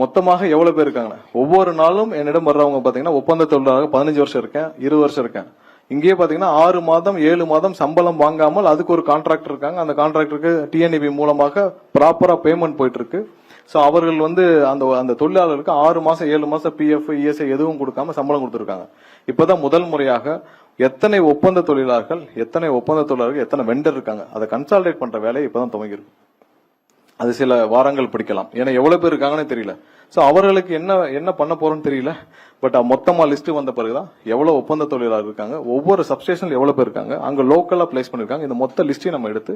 மொத்தமாக எவ்வளவு பேர் இருக்காங்க? ஒவ்வொரு நாளும் என்னிடம் வர்றவங்க பாத்தீங்கன்னா ஒப்பந்த தொழிலாளர் 15 வருஷம் இருக்கேன், 20 வருஷம் இருக்கேன். இங்கேயே பாத்தீங்கன்னா 6 மாதம் 7 மாதம் சம்பளம் வாங்காமல் அதுக்கு ஒரு கான்ட்ராக்டர் இருக்காங்க. அந்த கான்ட்ராக்டருக்கு டிஎன்இபி மூலமாக ப்ராப்பரா பேமெண்ட் போயிட்டு இருக்கு. சோ அவர்கள் அந்த தொழிலாளருக்கு 6 மாசம் 7 மாசம் பிஎஃப் இஎஸ்ஐ எதுவும் கொடுக்காம சம்பளம் கொடுத்திருக்காங்க. இப்பதான் முதல் முறையாக எத்தனை ஒப்பந்த தொழிலாளர்கள் எத்தனை வெண்டர் இருக்காங்க அதை கன்சாலிடேட் பண்ற வேலையை இப்பதான் துவங்கிருக்கு. அது சில வாரங்கள் பிடிக்கலாம், ஏன்னா எவ்வளவு பேர் இருக்காங்கன்னு தெரியல. சோ அவர்களுக்கு என்ன பண்ண போறோம்னு தெரியல. பட் மொத்தமா லிஸ்ட் வந்த பிறகுதான் எவ்வளவு ஒப்பந்த தொழிலாளர் இருக்காங்க, ஒவ்வொரு சப்ஸ்டேஷன்ல எவ்வளவு பேர் இருக்காங்க, அங்க லோக்கலா பிளேஸ் பண்ணிருக்காங்க, இந்த மொத்த லிஸ்டையும் நம்ம எடுத்து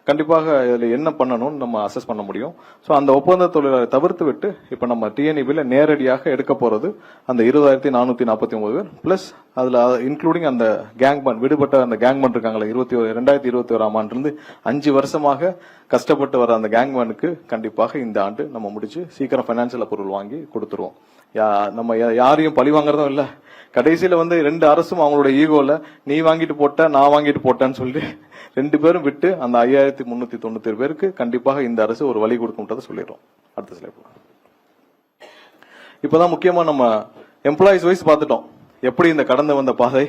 கண்டிப்பாக இதுல என்ன பண்ணணும்னு நம்ம அசஸ் பண்ண முடியும். சோ அந்த ஒப்பந்த தொழிலாளரை தவிர்த்து விட்டு இப்ப நம்ம டிஎன்இபில நேரடியாக எடுக்க போறது அந்த 20,449 பேர் பிளஸ் அதுல இன்க்ளூடிங் அந்த கேங்மேன், விடுபட்ட அந்த கேங்மேன் இருக்காங்களா 2021 ஆண்டிலிருந்து 5 வருஷமாக கஷ்டப்பட்டு வர அந்த கேங்மேனுக்கு கண்டிப்பாக இந்த ஆண்டு நம்ம முடிச்சு சீக்கிரம் பைனான்சியல் அப்ரூவல் வாங்கி கொடுத்துருவோம். நம்ம யாரையும் பழி வாங்குறதும் இல்ல. கடைசியில 2 அரசும் அவங்களோட ஈகோல நீ வாங்கிட்டு போட்ட நான் வாங்கிட்டு போட்டேன்னு சொல்லி 2 பேரும் விட்டு அந்த 5,397 பேருக்கு கண்டிப்பாக இந்த அரசு ஒரு வழி கொடுக்கும்ன்றதை சொல்லிடுறோம். அடுத்த ஸ்லைட். இப்பதான் முக்கியமா நம்ம எம்ப்ளாயிஸ் வைஸ் பார்த்துட்டோம். எப்படி இந்த கடந்து வந்த பாதை,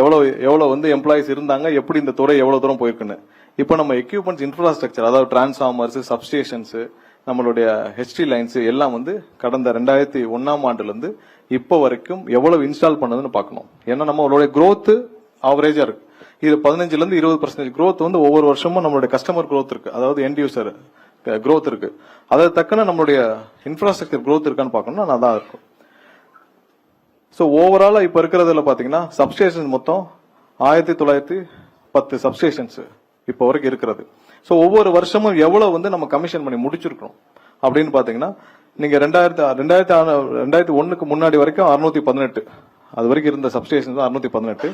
எவ்வளவு எம்ப்ளாயிஸ் இருந்தாங்க, எப்படி இந்த துறை எவ்வளவு தூரம் போயிருக்குன்னு. இப்ப நம்ம எக்யூப்மெண்ட்ஸ் இன்ஃப்ராஸ்ட்ரக்சர், அதாவது டிரான்ஸ்ஃபார்மர்ஸ், சப்ஸ்டேஷன்ஸ், நம்மளுடைய ஹெச்டி லைன்ஸ் எல்லாம் கடந்த 2001 ஆண்டுல இருந்து இப்ப வரைக்கும் எவ்வளவு இன்ஸ்டால் பண்ணதுன்னு பார்க்கணும். ஏன்னா நம்மளுடைய growth ஆவரேஜா இருக்கு. இது 15% இருந்து 20% growth ஒவ்வொரு வருஷமும் நம்மளுடைய கஸ்டமர் growth இருக்கு, அதாவது எண்ட் யூசர் growth இருக்கு. அதை தக்கன நம்மளுடைய இன்ஃப்ராஸ்ட்ரக்சர் growth இருக்கான்னு பார்க்கணும்னா அதான் இருக்கும். சோ ஓவராலா இப்ப இருக்கிறதுல பாத்தீங்கன்னா சப்ஸ்டேஷன் மொத்தம் 1910 சப்ஸ்டேஷன்ஸ் இப்ப வரைக்கும் இருக்கிறது. சோ ஒவ்வொரு வருஷமும் எவ்வளவு நம்ம கமிஷன் பண்ணி முடிச்சிருக்கோம் அப்படின்னு பாத்தீங்கன்னா, நீங்க 2001க்கு முன்னாடி வரைக்கும் 618 அது வரைக்கும் இருந்த சப்ஸ்டேஷன் 618.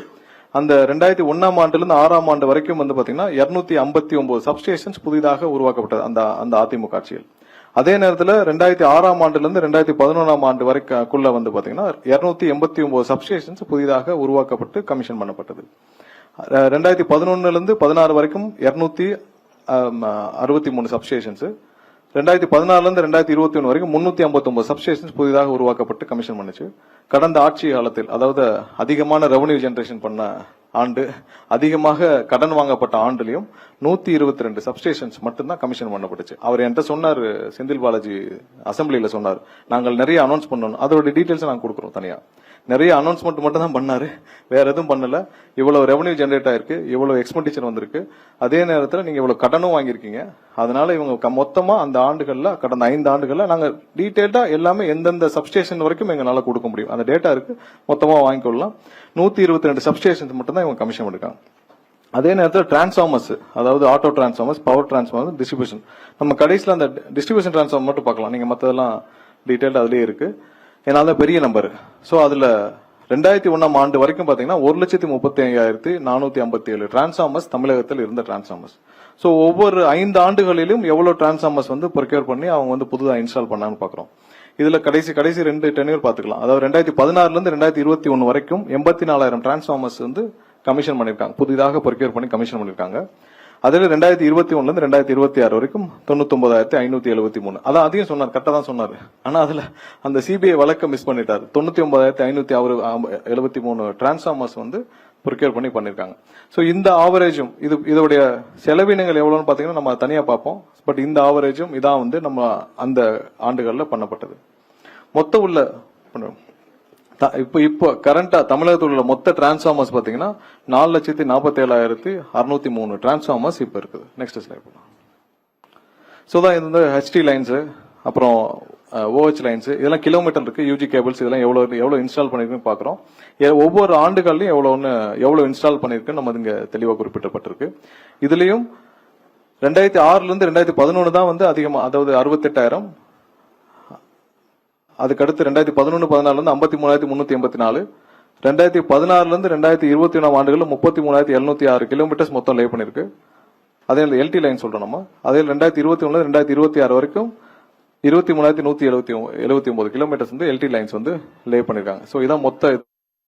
அந்த 2001 ஆண்டுல இருந்து 6ஆம் ஆண்டு வரைக்கும் பாத்தீங்கன்னா 259 சப்ஸ்டேஷன்ஸ் புதிதாக உருவாக்கப்பட்டது அந்த அதிமுக ஆட்சியில். அதே நேரத்தில் 2006ஆம் ஆண்டுல இருந்து 2011ஆம் ஆண்டு வரைக்குள்ள பாத்தீங்கன்னா 289 சப்ஸ்டேஷன்ஸ் புதிதாக உருவாக்கப்பட்டு கமிஷன் பண்ணப்பட்டது. 2011 இருந்து 16 வரைக்கும் 263 சப்ஸ்டேஷன்ஸ், 2014 இருந்து 2021 வரைக்கும் 359 சப்ஸ்டேஷன்ஸ் புதிதாக உருவாக்கப்பட்டு கமிஷன் பண்ணுச்சு. கடந்த ஆட்சி காலத்தில், அதாவது அதிகமான ரெவன்யூ ஜெனரேஷன் பண்ண ஆண்டு, அதிகமாக கடன் வாங்கப்பட்ட ஆண்டுலயும் 122 சப்ஸ்டேஷன்ஸ் மட்டும்தான் கமிஷன் பண்ணப்பட்டுச்சு. அவர் என்கிட்ட சொன்னார், செந்தில் பாலாஜி அசம்பிளியில சொன்னார், நாங்கள் நிறைய அனௌன்ஸ் பண்ணணும், அதோட டீடைல்ஸ் நாங்க கொடுக்குறோம் தனியா. நிறைய அனௌன்ஸ்மெண்ட் மட்டும் தான் பண்ணாரு, வேற எதுவும் பண்ணல. இவ்வளவு ரெவன்யூ ஜெனரேட் ஆயிருக்கு, இவ்வளவு எக்ஸ்பெண்டிச்சர் வந்திருக்கு, அதே நேரத்தில் நீங்க இவ்வளவு கடனும் வாங்கியிருக்கீங்க. அதனால இவங்க மொத்தமா அந்த ஆண்டுகள்ல, கடந்த 5 ஆண்டுகள்ல நாங்க டீடைல்டா எல்லாமே எந்தெந்த சப்ஸ்டேஷன் வரைக்கும் எங்களால கொடுக்க முடியும் அந்த டேட்டா இருக்கு, மொத்தமா வாங்கிக்கொள்ளலாம். 122 சப்ஸ்டேஷன்ஸ் மட்டும் தான் இவங்க கமிஷன் பண்ணிருக்காங்க. அதே நேரத்தில் டிரான்ஸ்ஃபார்மர்ஸ், அதாவது auto transformers, power transformer, distribution, நம்ம கடைசியில் அந்த டிஸ்ட்ரிபியூஷன் டிரான்ஸ்ஃபார்மர் மட்டும் பார்க்கலாம். நீங்க மற்றதெல்லாம் டீடைல்டா அதுலயே இருக்கு, ஏன்னா பெரிய நம்பர். சோ அதுல 2001ஆம் ஆண்டு வரைக்கும் பாத்தீங்கன்னா 1,35,457 டிரான்ஸ்ஃபார்மர்ஸ் தமிழகத்தில் இருந்த டிரான்ஸ்ஃபார்மர்ஸ். சோ ஒவ்வொரு 5 ஆண்டுகளிலும் எவ்வளவு டிரான்ஸ்ஃபார்மர்ஸ் ப்ரொக்யூர் பண்ணி அவங்க புதுதா இன்ஸ்டால் பண்ணான்னு பாக்குறோம். இதுல கடைசி 2 டென்யூர் பாத்துக்கலாம். அதாவது 2016 இருந்து 2021 வரைக்கும் 84,000 டிரான்ஸ்ஃபார்மர்ஸ் கமிஷன் பண்ணிருக்காங்க, புதிதாக ப்ரொக்யூர் பண்ணி கமிஷன் பண்ணிருக்காங்க. அதுல 2021 இருந்து 2026 வரைக்கும் 99,573. அதான் அதையும் சொன்னார், கரெக்டா தான் சொன்னாரு. ஆனா அதுல அந்த சிபிஐ வழக்க மிஸ் பண்ணிட்டாரு. 99,573 டிரான்ஸ்ஃபார்மர்ஸ் ப்ரொக்யூர் பண்ணிருக்காங்க. சோ இந்த ஆவரேஜும் இதோடைய செலவினங்கள் எவ்வளவுன்னு பாத்தீங்கன்னா நம்ம தனியா பார்ப்போம். பட் இந்த ஆவரேஜும் இதான் நம்ம அந்த ஆண்டுகள்ல பண்ணப்பட்டது. மொத்த உள்ள இப்போ கரண்டா தமிழகத்தில் உள்ள மொத்த டிரான்ஸ்ஃபார்மர்ஸ் பாத்தீங்கன்னா 4,47,603 டிரான்ஸ்ஃபார்மர்ஸ் இப்ப இருக்குது. Next slide. சோ தான் இந்த ஹெச்டி லைன்ஸ், அப்புறம் ஓஹெச் லைன்ஸ், இதெல்லாம் கிலோமீட்டர் இருக்கு. யூஜி கேபிள்ஸ் இதெல்லாம் எவ்வளவு இன்ஸ்டால் பண்ணிருக்குன்னு பாக்குறோம். ஒவ்வொரு ஆண்டுகள்லயும் எவ்வளவு இன்ஸ்டால் பண்ணிருக்குன்னு நம்ம இங்க தெளிவா குறிப்பிட்டப்பட்டிருக்கு. இதுலயும் 2006 இருந்து 2011 தான் அதிகமா, அதாவது 68,000. அதுக்கடுத்து 2011-14 இருந்து 53,384, 2016 இருந்து 2021 ஆண்டுகள்ல 33,706 கிலோமீட்டர்ஸ் மொத்தம் லே பண்ணிருக்கு. அதே எல்டி லைன் சொல்றோம் நம்ம. அதே 2021 2026 வரைக்கும் 23,179 கிலோமீட்டர்ஸ் எல்டி லைன்ஸ் லே பண்ணிருக்காங்க. சோ இதான் மொத்த